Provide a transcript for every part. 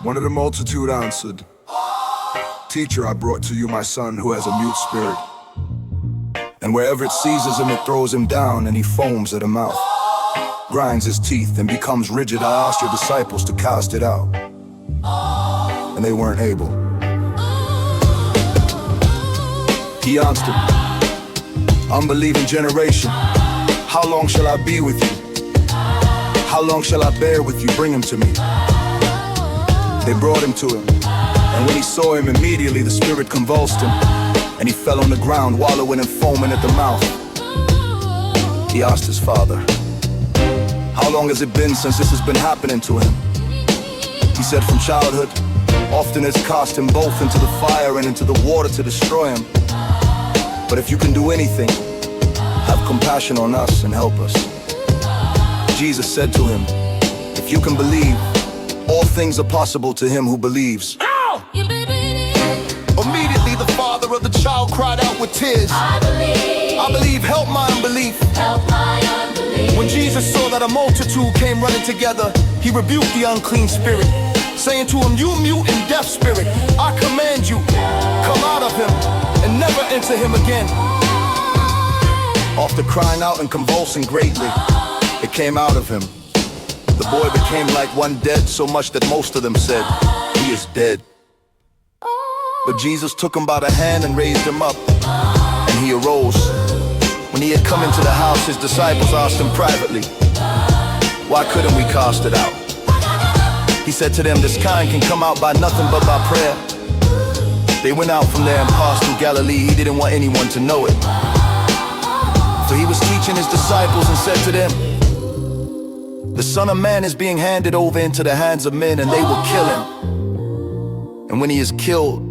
One of the multitude answered, "Teacher, I brought to you my son who has a mute spirit. And wherever it seizes him, it throws him down, and he foams at the mouth, grinds his teeth, and becomes rigid. I asked your disciples to cast it out, and they weren't able." He answered, "Unbelieving generation, how long shall I be with you? How long shall I bear with you? Bring him to me." They brought him to him, and when he saw him, immediately the spirit convulsed him, and he fell on the ground, wallowing and foaming at the mouth. He asked his father, "How long has it been since this has been happening to him?" He said, "From childhood. Often has cast him both into the fire and into the water to destroy him. But if you can do anything, have compassion on us and help us." Jesus said to him, "If you can believe, all things are possible to him who believes." Immediately the father of the child cried out with tears, I believe, help my unbelief." When Jesus saw that a multitude came running together, he rebuked the unclean spirit, saying to him, "You mute and deaf spirit, I command you, come out of him and never enter him again." After crying out and convulsing greatly, it came out of him. The boy became like one dead, so much that most of them said, "He is dead." But Jesus took him by the hand and raised him up, and he arose. When he had come into the house, his disciples asked him privately, "Why couldn't we cast it out?" He said to them, "This kind can come out by nothing but by prayer." They went out from there and passed through Galilee. He didn't want anyone to know it. So he was teaching his disciples and said to them, "The Son of Man is being handed over into the hands of men, and they will kill him. And when he is killed,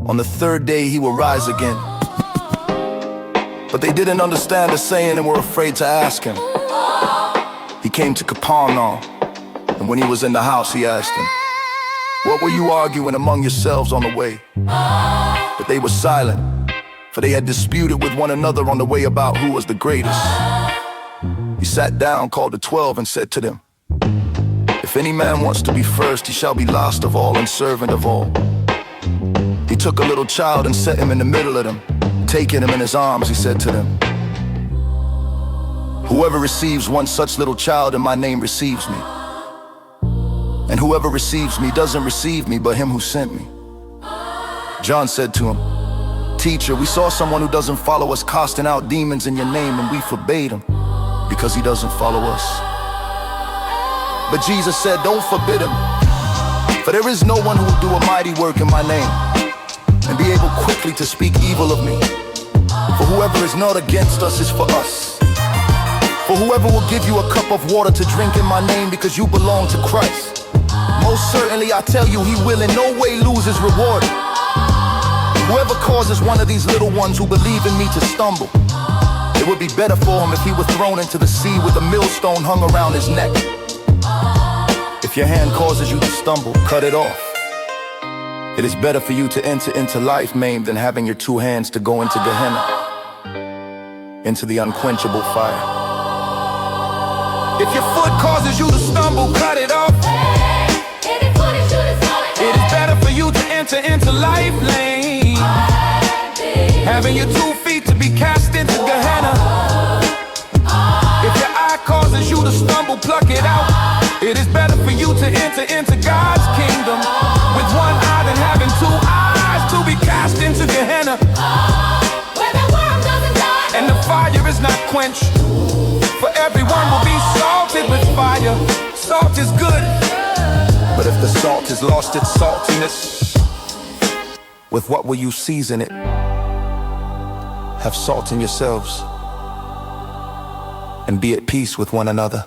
on the third day he will rise again." But they didn't understand the saying and were afraid to ask him. He came to Capernaum, and when he was in the house, he asked them, "What were you arguing among yourselves on the way?" But they were silent, for they had disputed with one another on the way about who was the greatest. He sat down, called the 12, and said to them, "If any man wants to be first, he shall be last of all and servant of all." He took a little child and set him in the middle of them. Taking him in his arms, he said to them, "Whoever receives one such little child in my name receives me. And whoever receives me doesn't receive me, but him who sent me." John said to him, "Teacher, we saw someone who doesn't follow us casting out demons in your name, and we forbade him because he doesn't follow us." But Jesus said, "Don't forbid him, for there is no one who will do a mighty work in my name and be able quickly to speak evil of me. For whoever is not against us is for us. For whoever will give you a cup of water to drink in my name because you belong to Christ, most certainly I tell you, he will in no way lose his reward. Whoever causes one of these little ones who believe in me to stumble, it would be better for him if he were thrown into the sea with a millstone hung around his neck. If your hand causes you to stumble, cut it off. It is better for you to enter into life maimed than having your two hands to go into Gehenna, into the unquenchable fire. If your foot causes you to stumble, cut it off. It is better for you to enter into life lame, having your 2 feet to be cast into Gehenna. If your eye causes you to stumble, pluck it out. It is better for you to enter into God's kingdom with one eye than having 2 eyes to be cast into Gehenna, where the worm doesn't die and the fire is not quenched. For everyone will be salted with fire. Salt is good, but if the salt has lost its saltiness, with what will you season it? Have salt in yourselves, and be at peace with one another.